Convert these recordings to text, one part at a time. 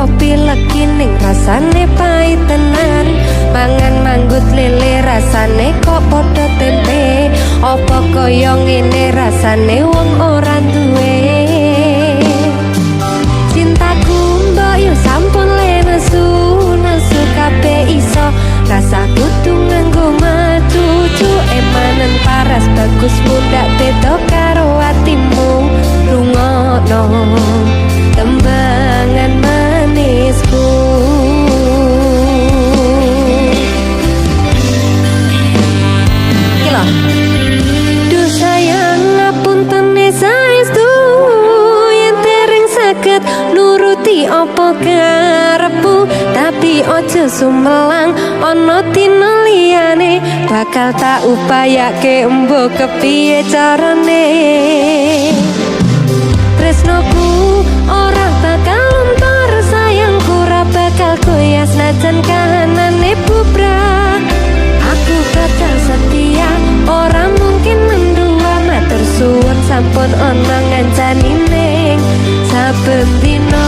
kopi legi ning rasane pahit tenan. Mangan manggut lele rasane kok padha tempe. Apa kaya ngene rasane wong ora duwe. Cintaku mbok yo sampun le nesu kabeh iso. Rasa kudu nganggo matu emanen paras bagus mundak beda karo atimu. Rungokno tembangan manisku. Kilo duh sayang ngapunten saestu yen dereng saged nuruti apa karepmu. Tapi ojo sumelang ana dina liyane bakal tak upayake embo kepiye carane. Tresnoku ora bakal luntur sayangku ora bakal goyah senajan kahanane bubrah. Aku bakal setia ora mungkin mendua matur suwun sampun ana ngancani ning saben dina.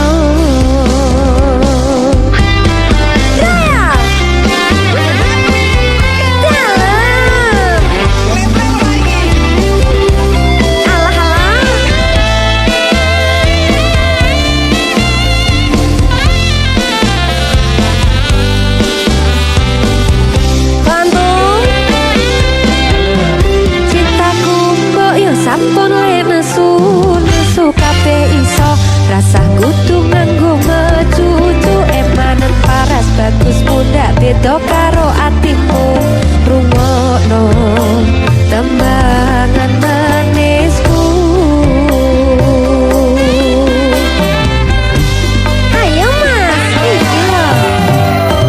Sampun le nesu kabeh iso. Rasa kudu nganggo mecucu emanen paras bagus muda beda karo atimu. Rungokno tembangan manisku. Ayo mas, iki lho.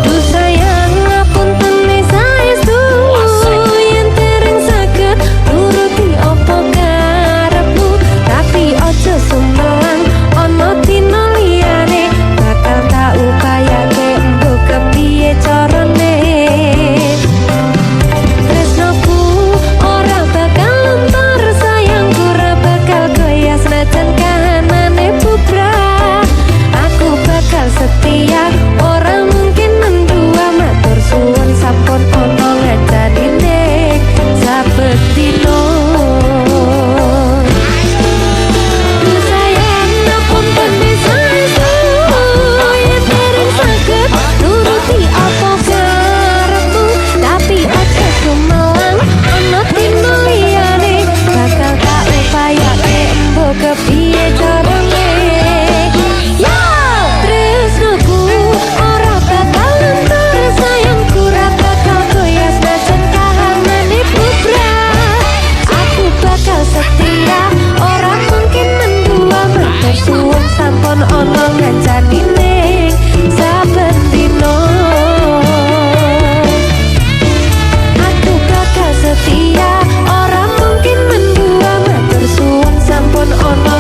Duh sayang ngapunten saestu yen dereng saged nuruti apa sumelang ana dina liyane bakal tak upayake embo kepiye carane. Tresnoku ora bakal luntur sayangku ora bakal goyah senajan kahanane bubrah. Aku bakal setia ora mungkin mendua matur suwun sampun ana ngancani ning saben dina. Kepiye carane yo tresnoku ora bakal luntur sayangku ora bakal goyah senajan kahanane bubrah. Aku bakal setia ora mungkin mendua matur suwun sampun ana ngancani ning saben dina. Aku bakal setia ora mungkin mendua matur suwun sampun ana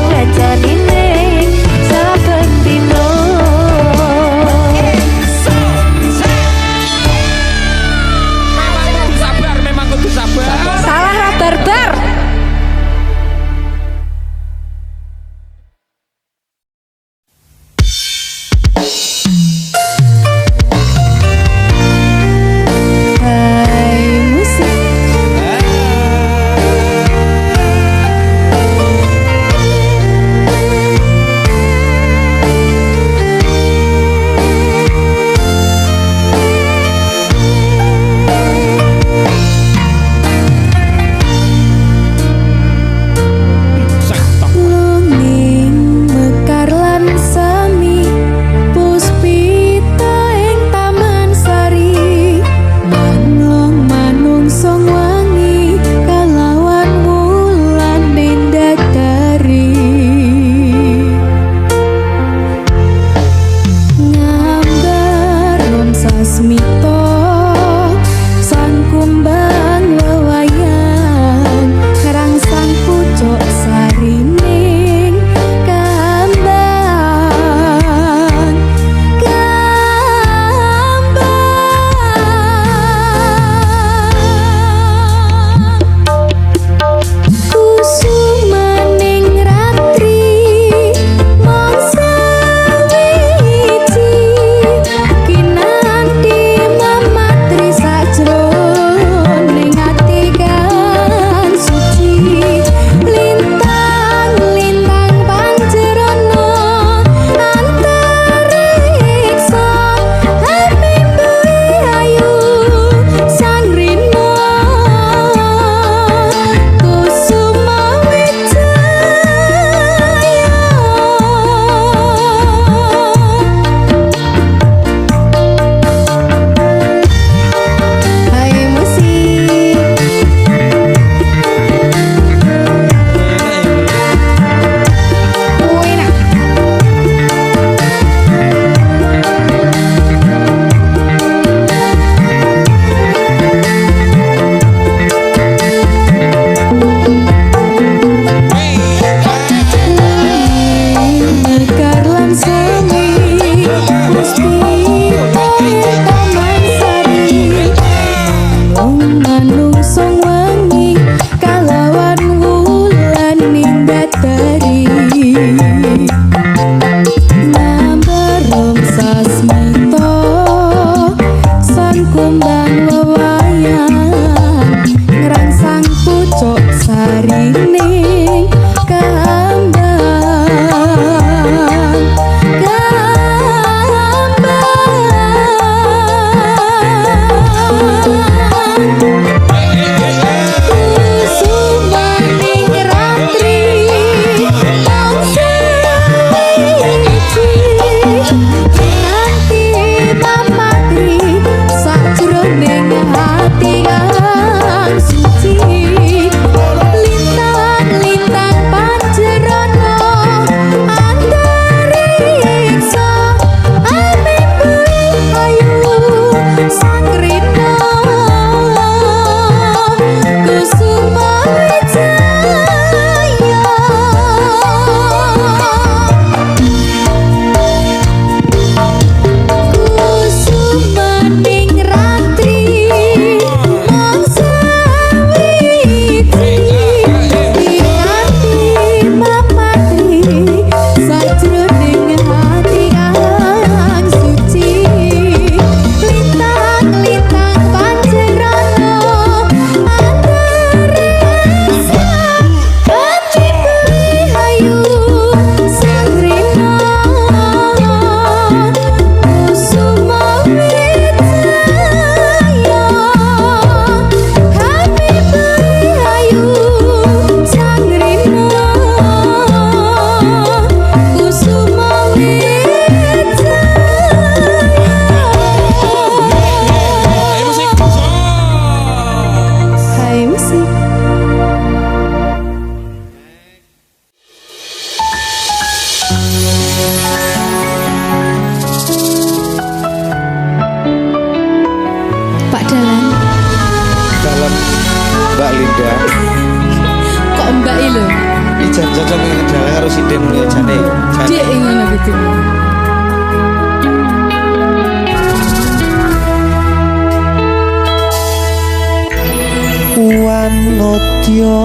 Wanodya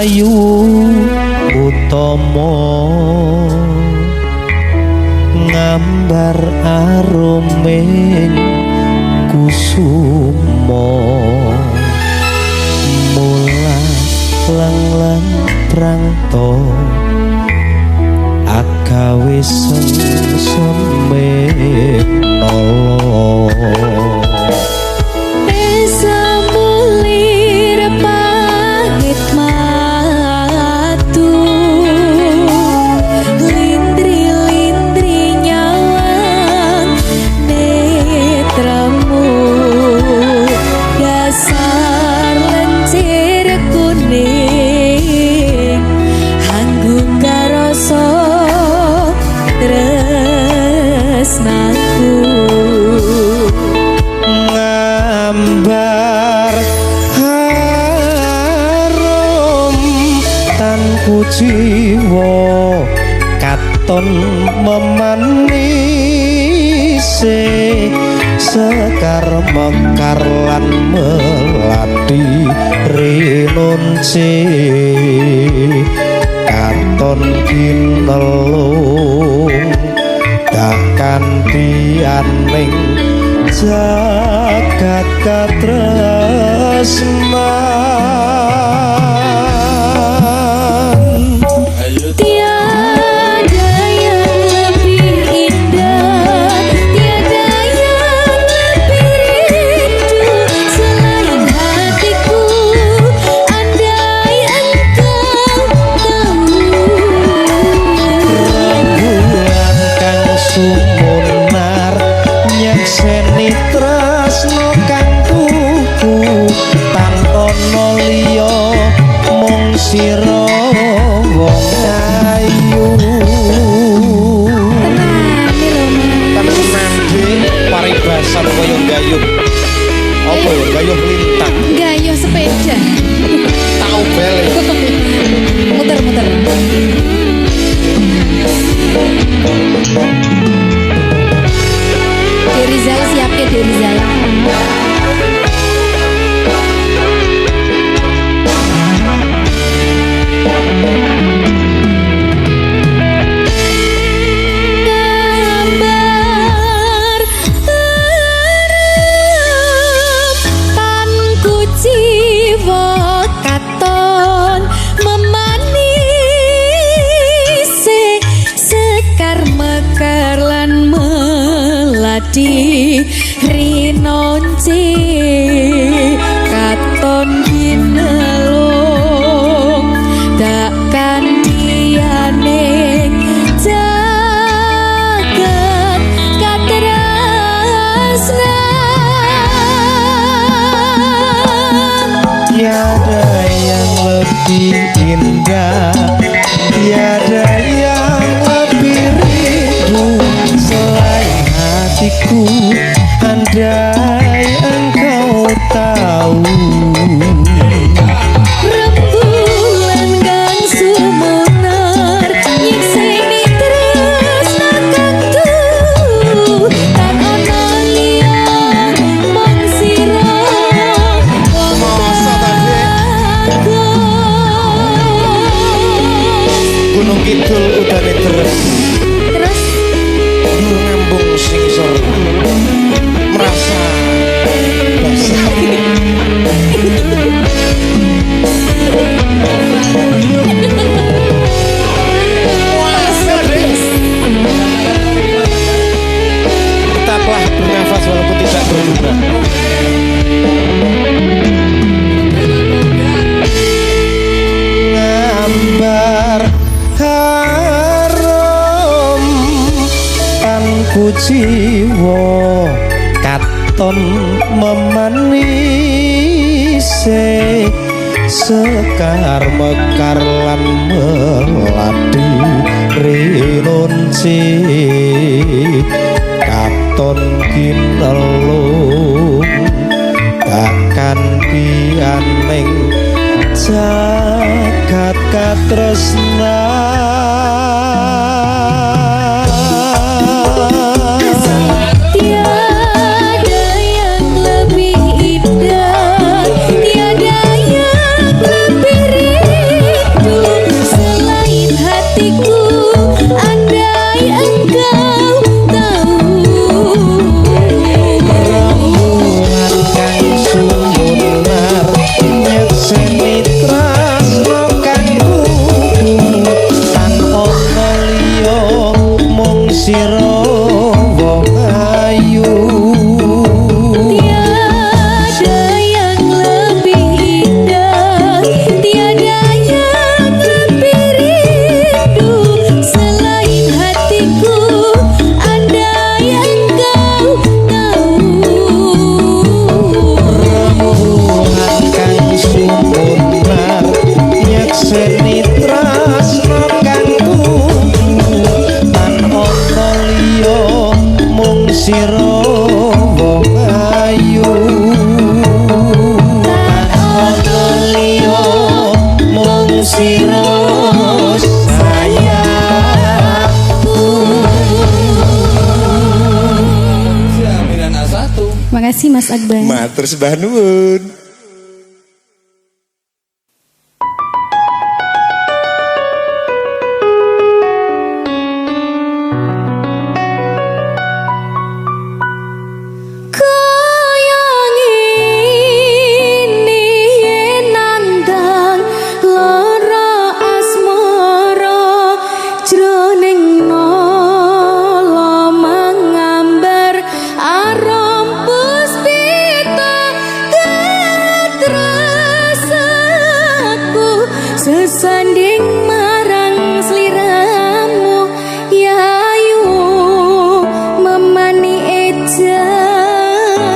ayu utama ngambar aroming kusuma mula lang-lang prangto agawe sengsun menolo jiwa katon memanise sekar mekar lan melati rinunce katon kinelung dak kanthi aning jagat katresna sira wong ayu tenan paribasan kaya gayuh apa ya gayuh lintang gayuh sepeda tau bel muter-muter Derizal siap ya Derizal jiwa katon di rinonci katon ginelung takkan diane jagat katrasna Tiada yang lebih indah, tiada yang lebih rindu selain hatiku. Andai engkau tahu, rembulan kang sumunar nyekseni tresna kang tuh tak ono liya mung sira Masa tadi? Gunung Kidul udane terus terus ngambung sing isor merasa basah. Tetaplah bernafas walaupun tidak berguna. Ngambar harum tanku jiwa katon memanise sekar mekar lan melati rinunci katon ginelung takkan pianeng jagat katresna tiada yang lebih indah tiada yang lebih rindu selain hatiku andai engkau tahu rembulan kang sumunar nyekseni tresna kang kudu tan ono liya mung sira wong ayu. tiada yang lebih indah tiada yang lebih rindu selain hatiku andai engkau Rembulan kang sumunar nyekseni tresna kang kudu tan ono liya mung sira wong ayu. Tan ono liya mung sira Makasih Mas Akbar. Matur sembah nuwun. Koyong ini nandang lara asmara jroning nala mangambar arom puspita katresaku sesanding marang sliramu yayu memani jantungku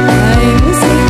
Hai musik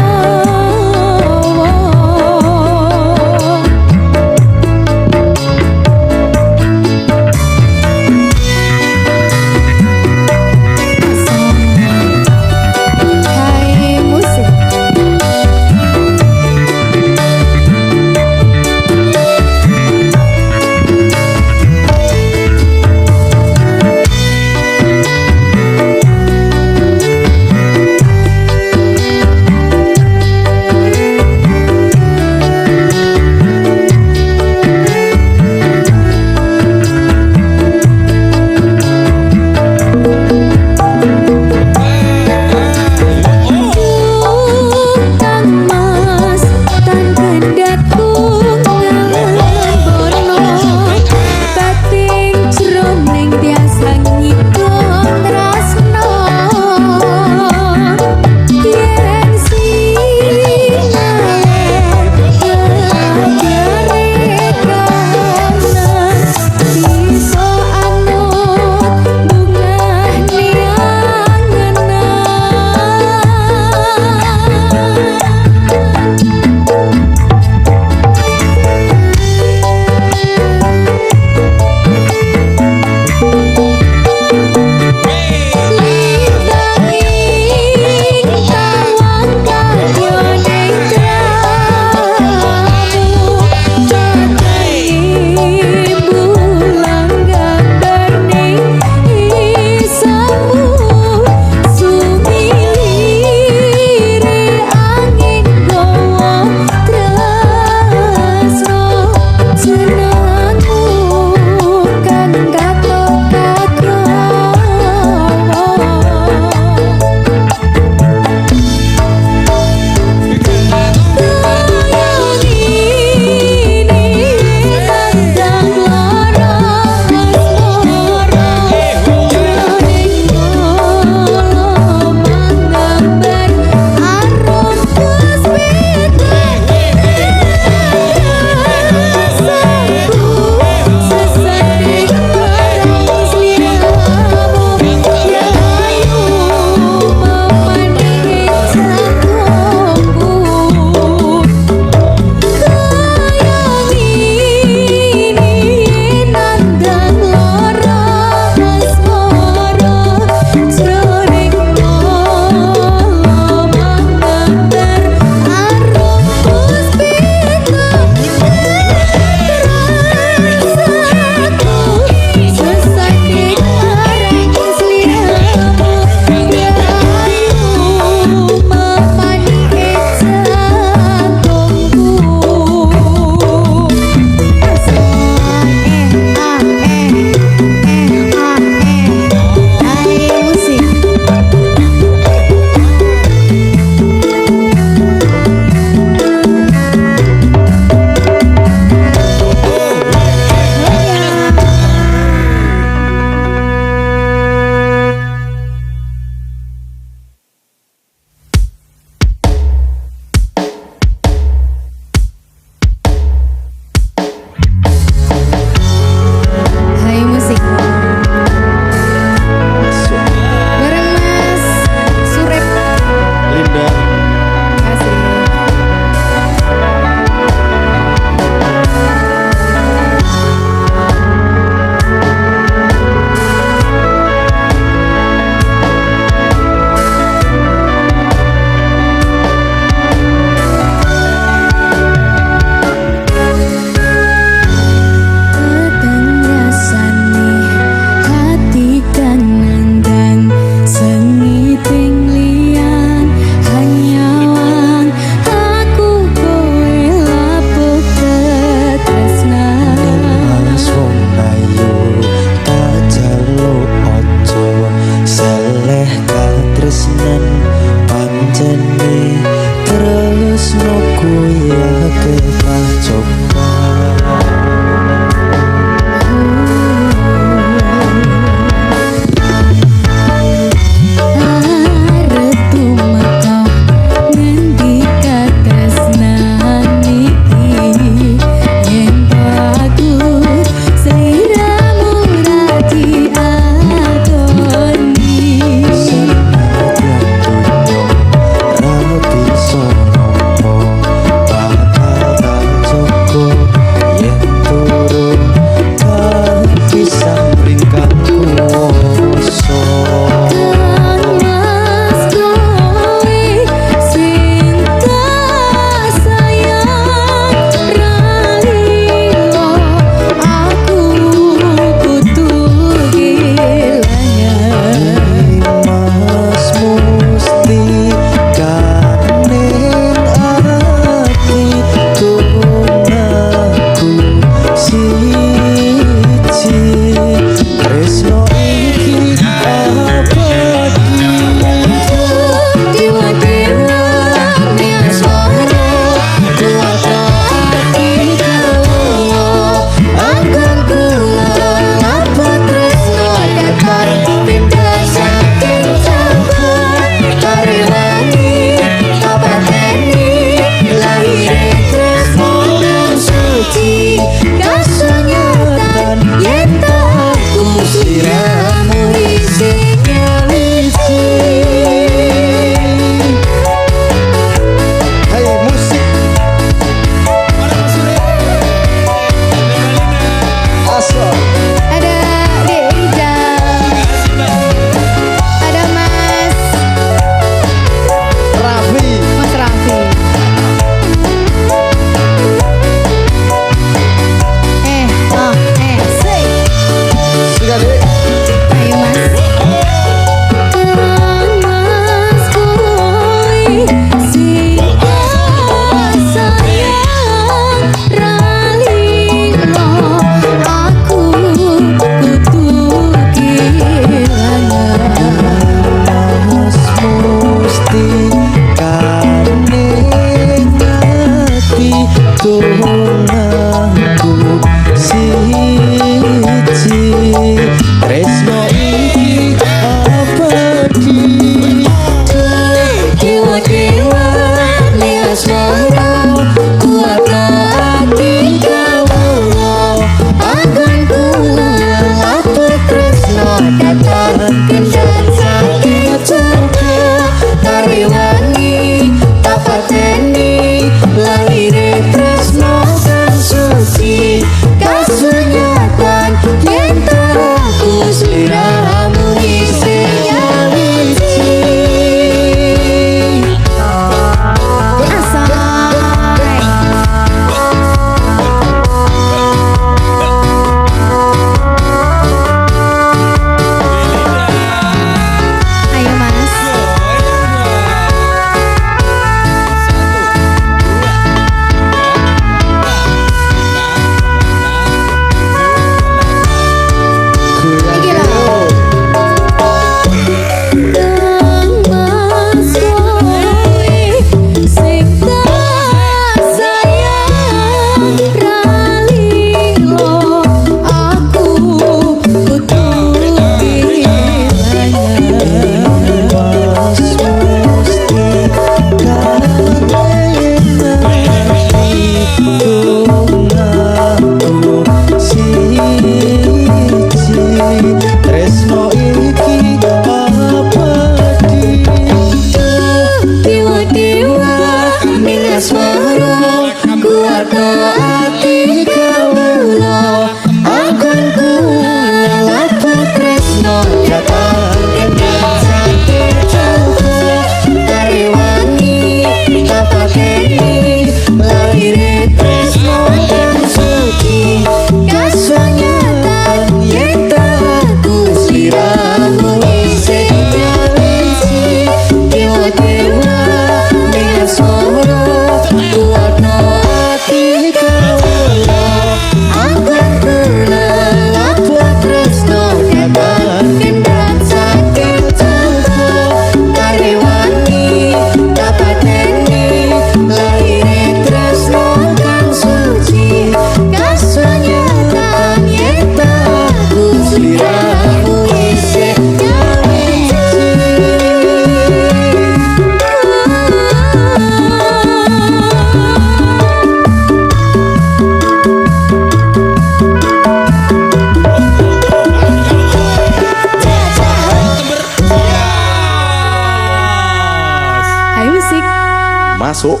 masuk.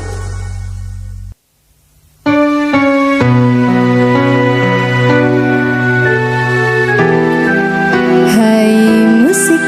Hai musik.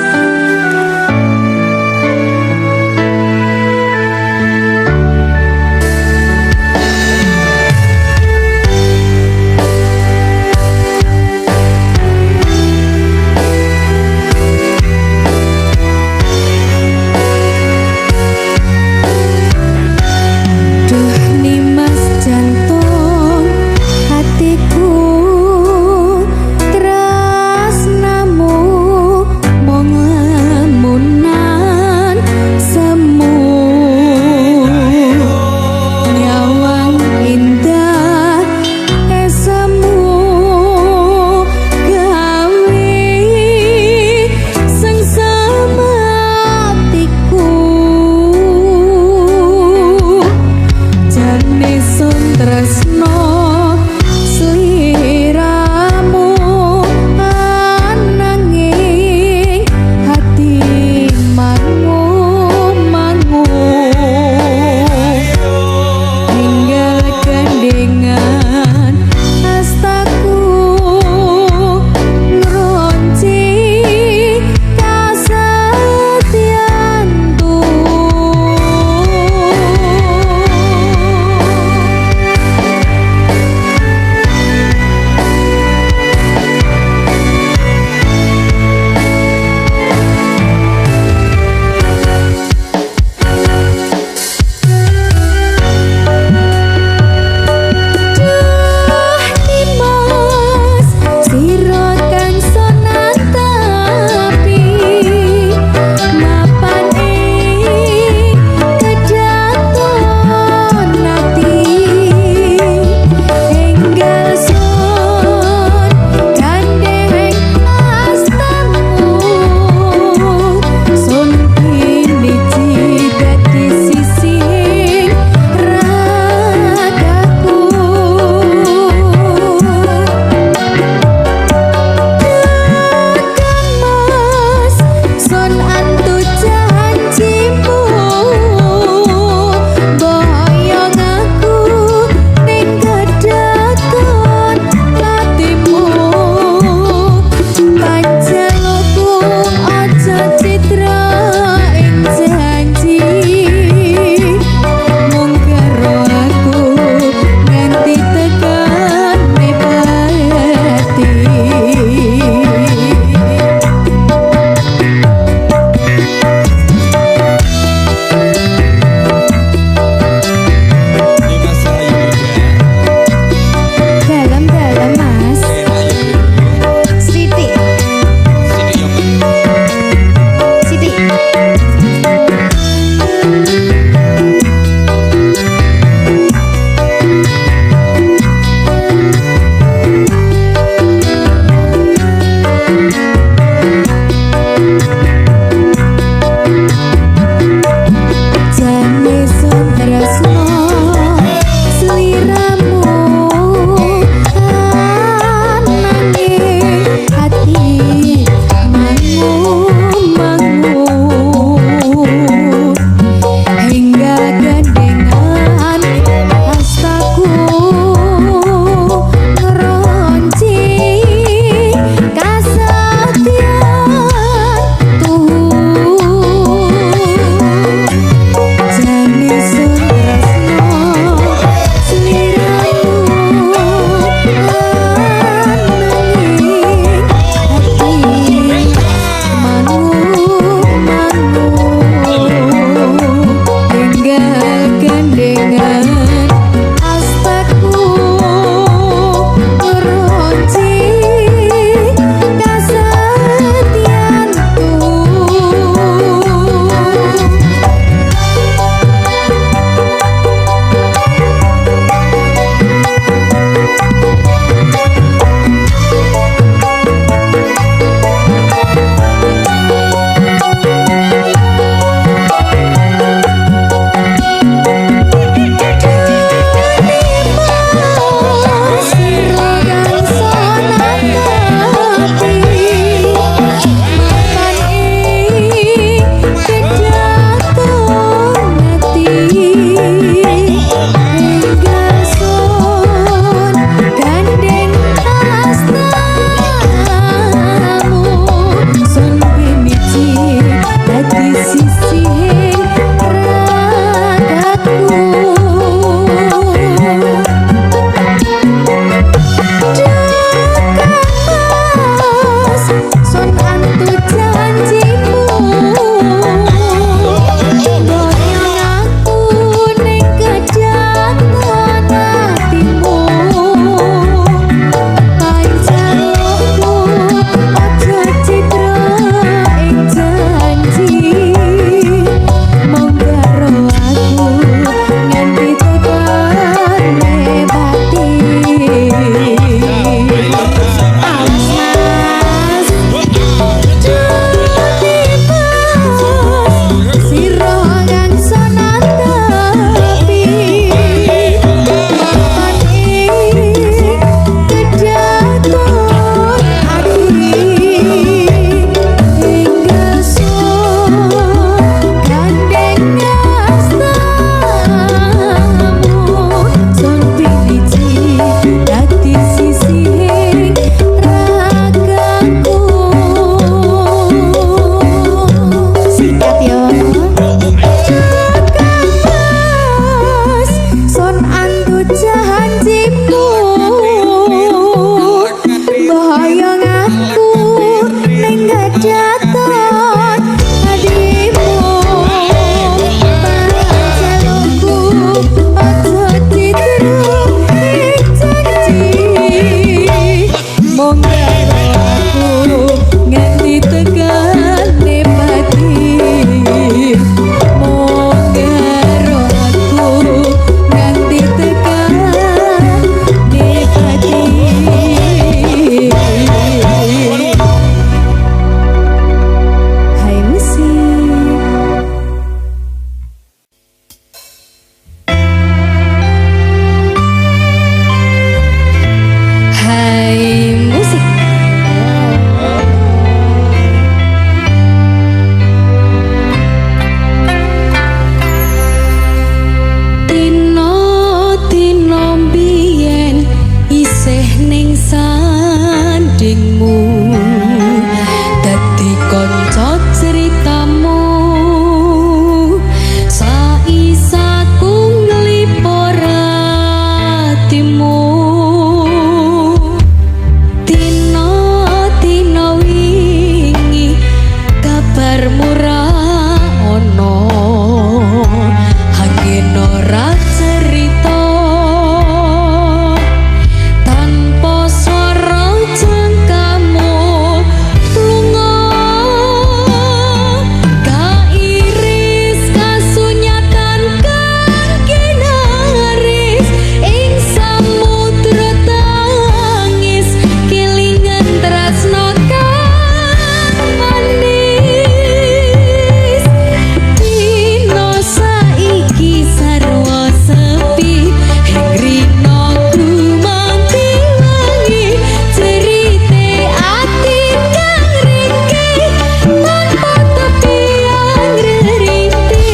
mung karo aku nganti tegane pati mung karo aku nganti tegane pati. Hai musik. Hai musik. Tino mbiyen isih ning sandingmu dadi kanca ceritamu saisaku nglipur atimu. Tino wingi kabar murah ono angin ora cerita tanpa swara jengkamu lunga kairis kasunyatan kang kinaris ing samudra tangis kelingan tresno kang manis. Dino saiki sarwa sepi ing rino gumanti wangi cerite ati kang ringkih tanpa tepian ngeriti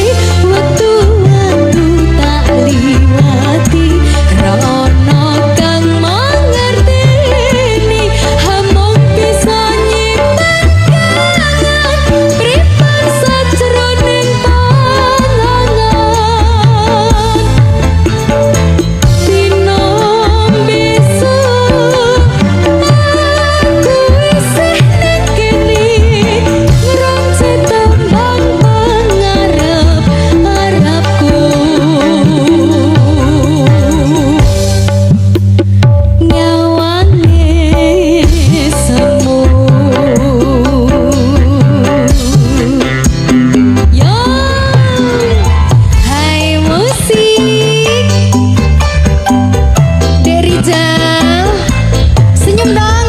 wektu-wektu tak liwati ra ono kang mangerteni hamong bisa nyimpen kenangan pripan sajroning pangangan. Dino besok aku isih ning kene ngrungsi tembang pangarep-arepku nyawane semu. Yo, hai musik. Derijal, senyum dong.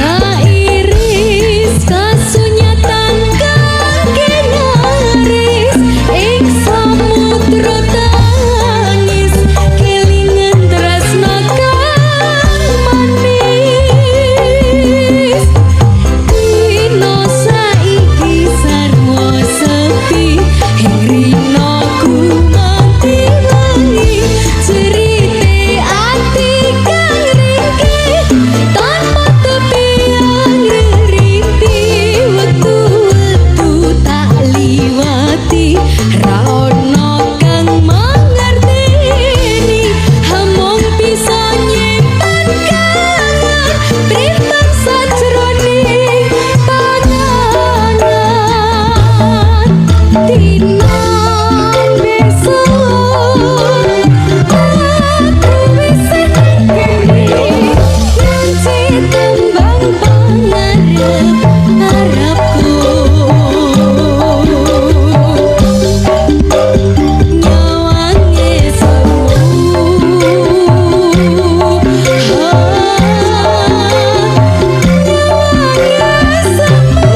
Kairis kasunyatan kang kinaris ing samudra tangis kelingan tresno kang manis. Dino saiki sarwa sepi ing rino gumanti wangi cerite ati kang ringkih tanpa tepian ngeriti wektu-wektu tak liwati ra ono kang mangerteni hamong bisa nyimpen kenangan pripan sajroning pangangan. Dino besok aku isih ning kene ngunci tembang pangarep-arepku nyawane semu. Nyawane semu.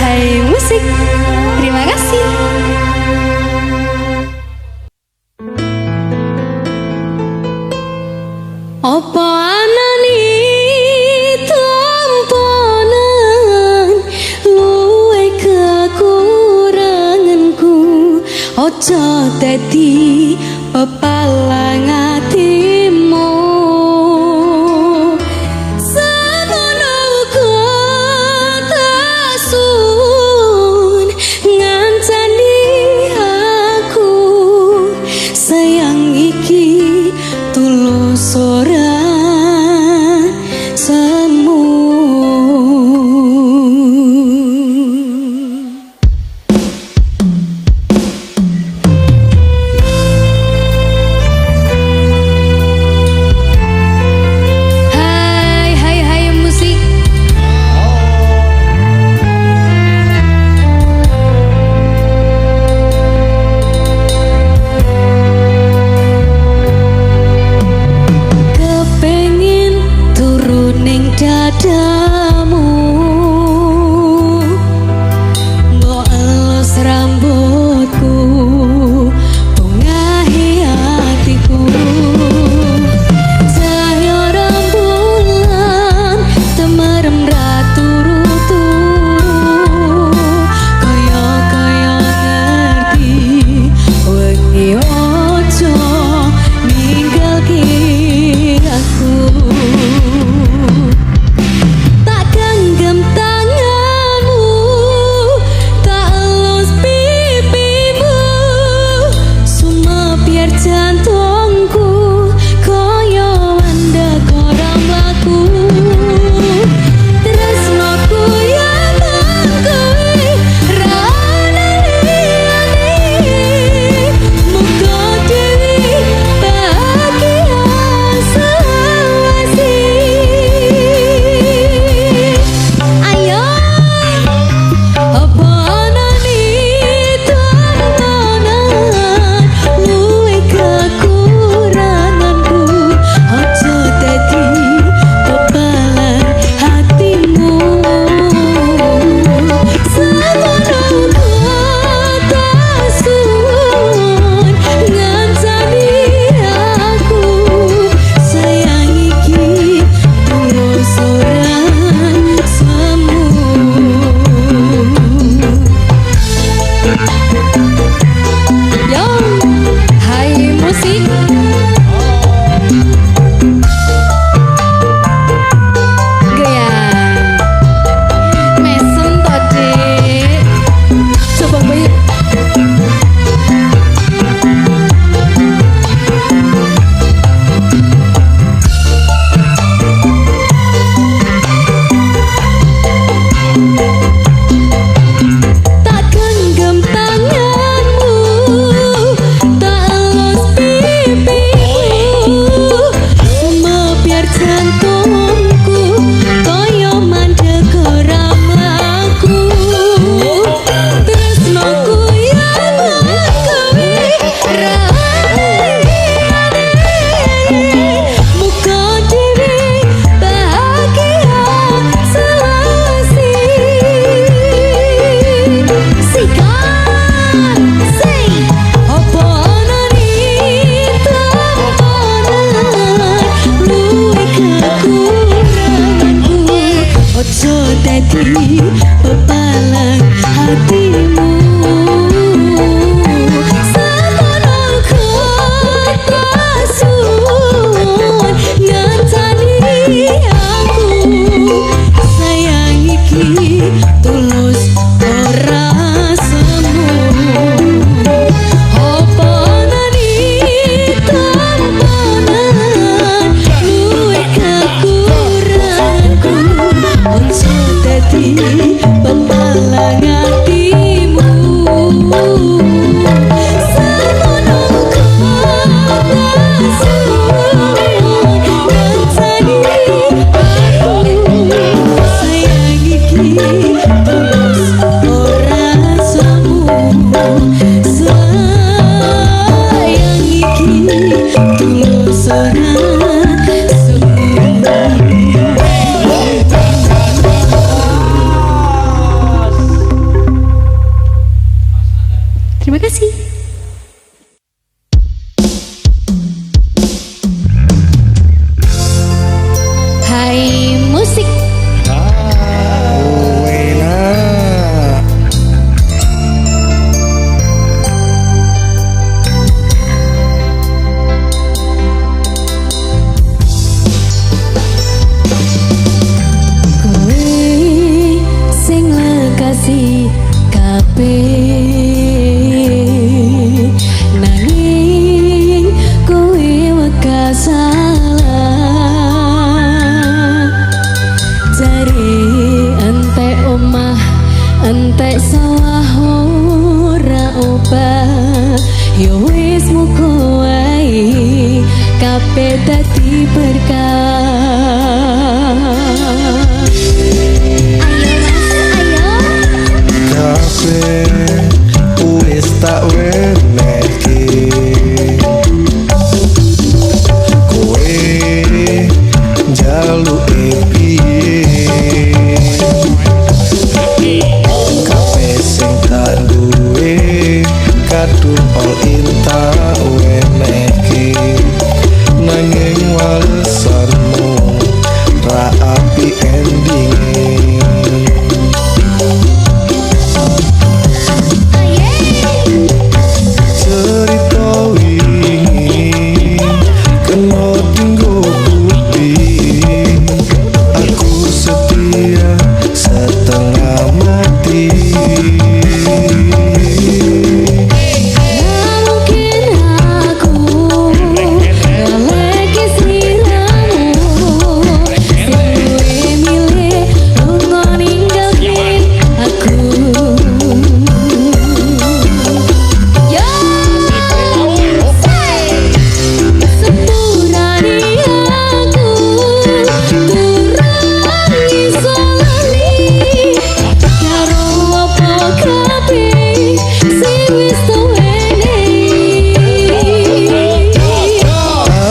Hai musik. Terima kasih. Apa anani tamponan luwe kekuranganku ojo dadi pepalang atimu. Semono uga dadi pepalang hatimu. Samono kota suwun ngancani aku, sayang iki tulus ora semu. Apa nani tamponan luwih kakuranganku, onso dadi pepalang hatimu. Samono kota suwun ngancani aku, sayang iki tulus ora semu. Sayang iki tulus ora semu. Terima kasih. Hai musik. Enak. Kowe sing lekasi kabeh, nanging kowe weka salah. Jare entek omah entek sawah ora obah, ya wis muga wae kabeh dadi berkah. Kabeh wis tak wenehke, kowe njaluke piye? Kabeh sing tak duwe kadung all in tak wenehke, nanging walesanmu ra apik endinge. Cerita wingi kena tinggo bukti, aku setia setengah mati. Mungkin aku lagi sliramu, sing duwe milih lunga ninggalin aku. Yo sepurane aku durung iso lali karo apa kabeh sing wis tuwene.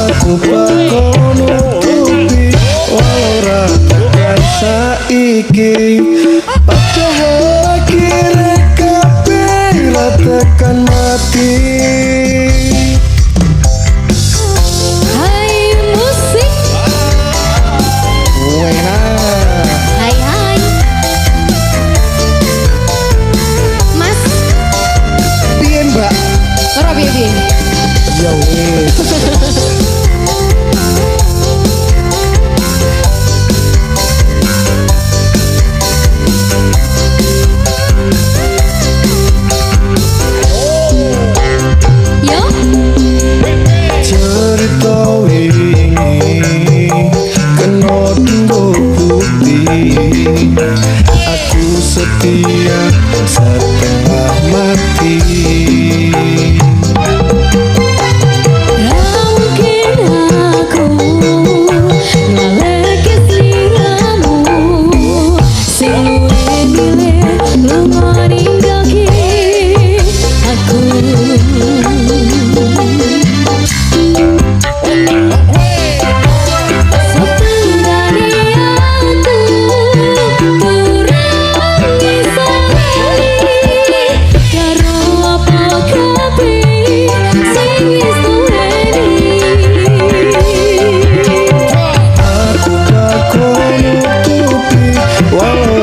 Aku bakal nutupi walau ra tekan saiki, padahal akhirnya kabeh ra tekan mati. Hai musik. Enak. Hai hai Mas, Piye mbak? ora piye-piye. Ya wis. Yo Cerita wingi kena tinggo bukti, aku setia setengah mati. mungkin aku ngaleki sliramu, sing luwe milih lunga ninggalke aku. Sepurane aku durung iso lali karo apa kabeh sing wis tuwene. Aku bakal nutupi walau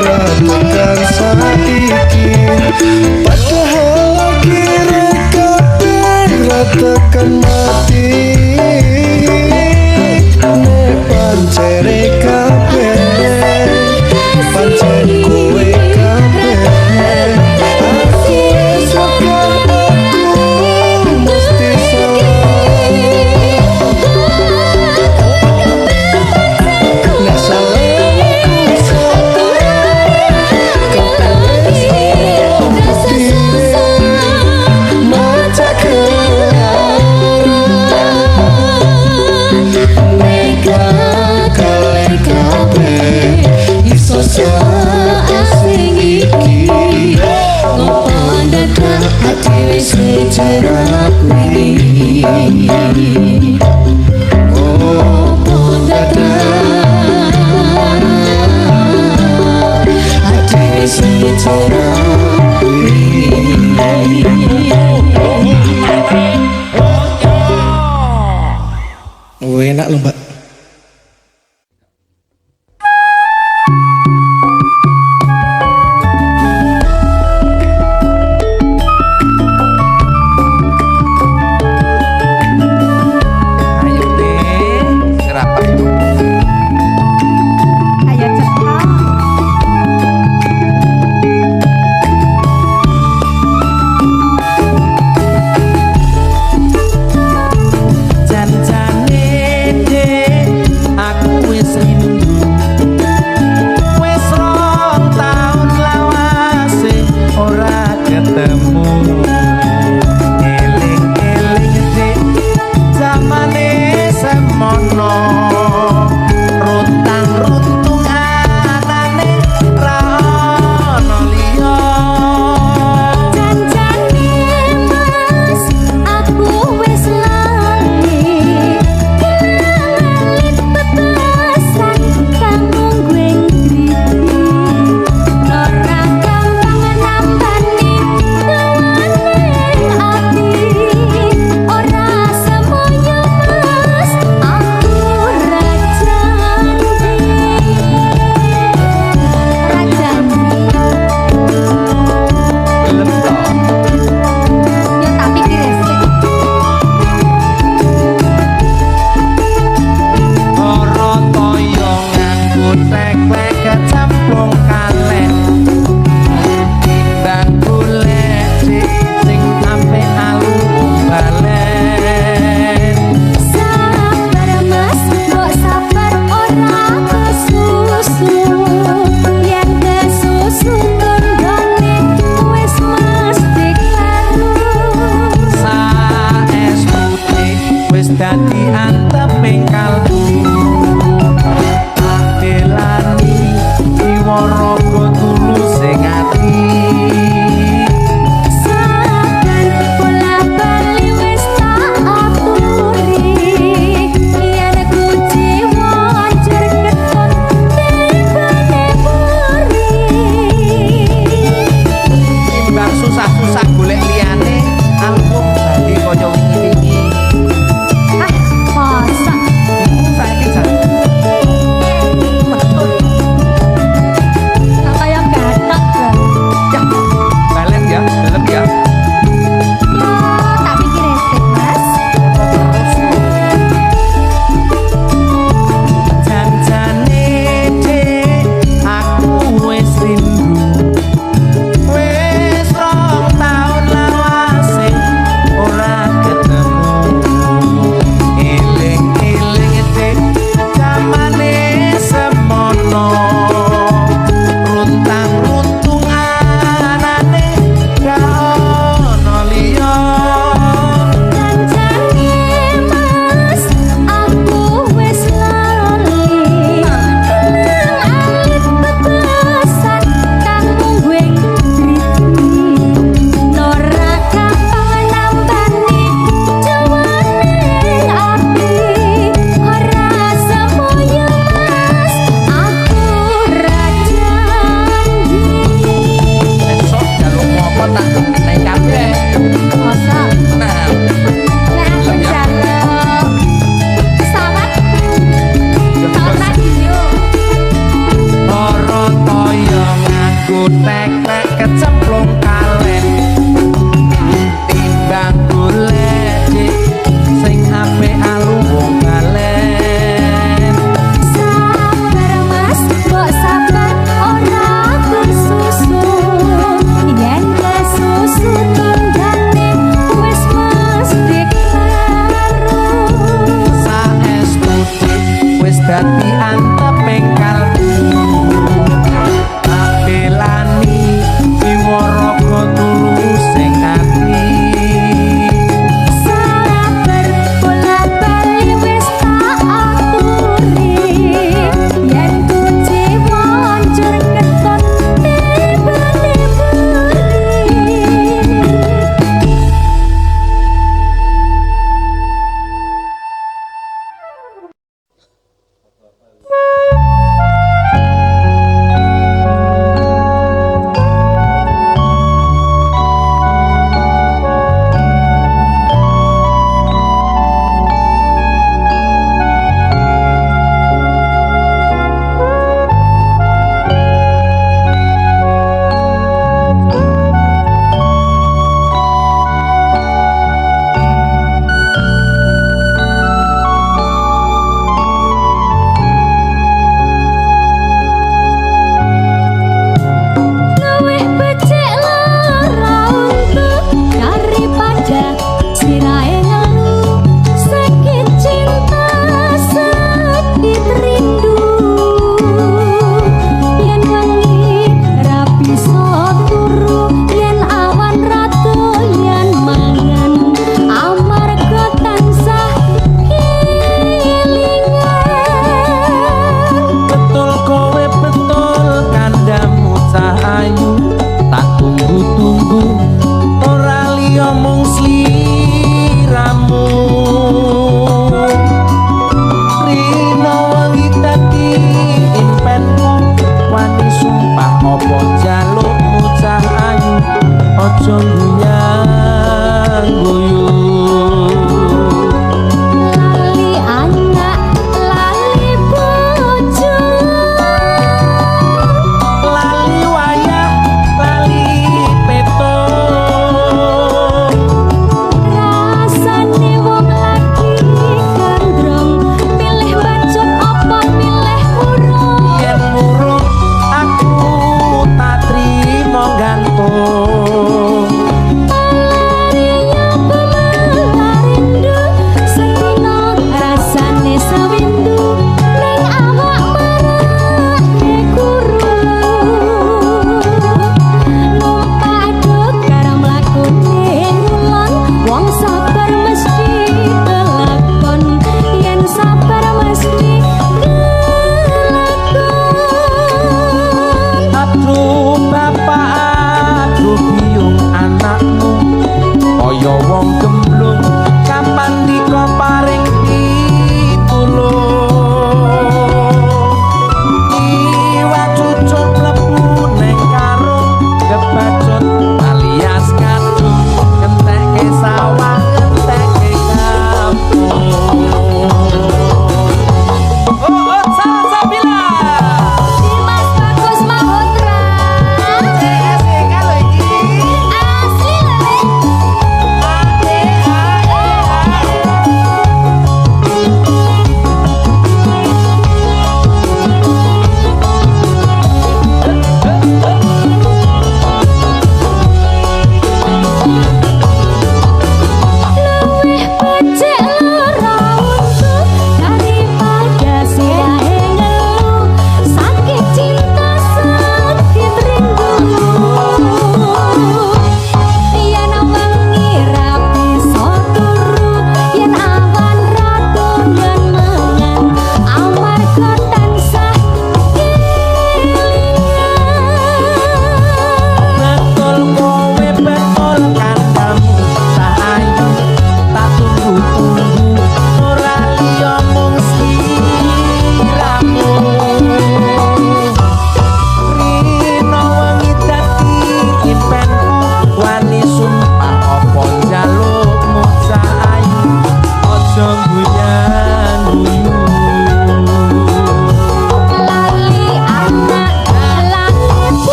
Opo dadak ati sing oh enak lho mbak. Ayo cepat.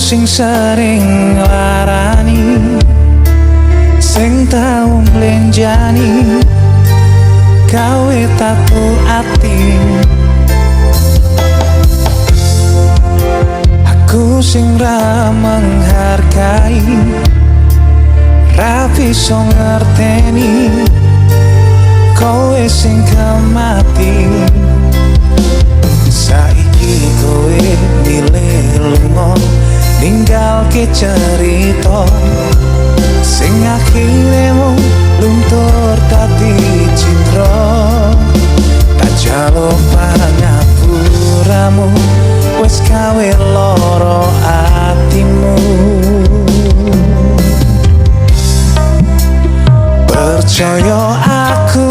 sing sering larani, sing tau mblenjani gawe tatu ati. Aku sing ra menghargai, ra bisa ngerteni kowe sing kemati. Saiki kowe milih lunga ninggalke cerita sing akhire mung luntur dadi citra. Tak jaluk pangapuramu, wes gawe loro atimu. Percaya aku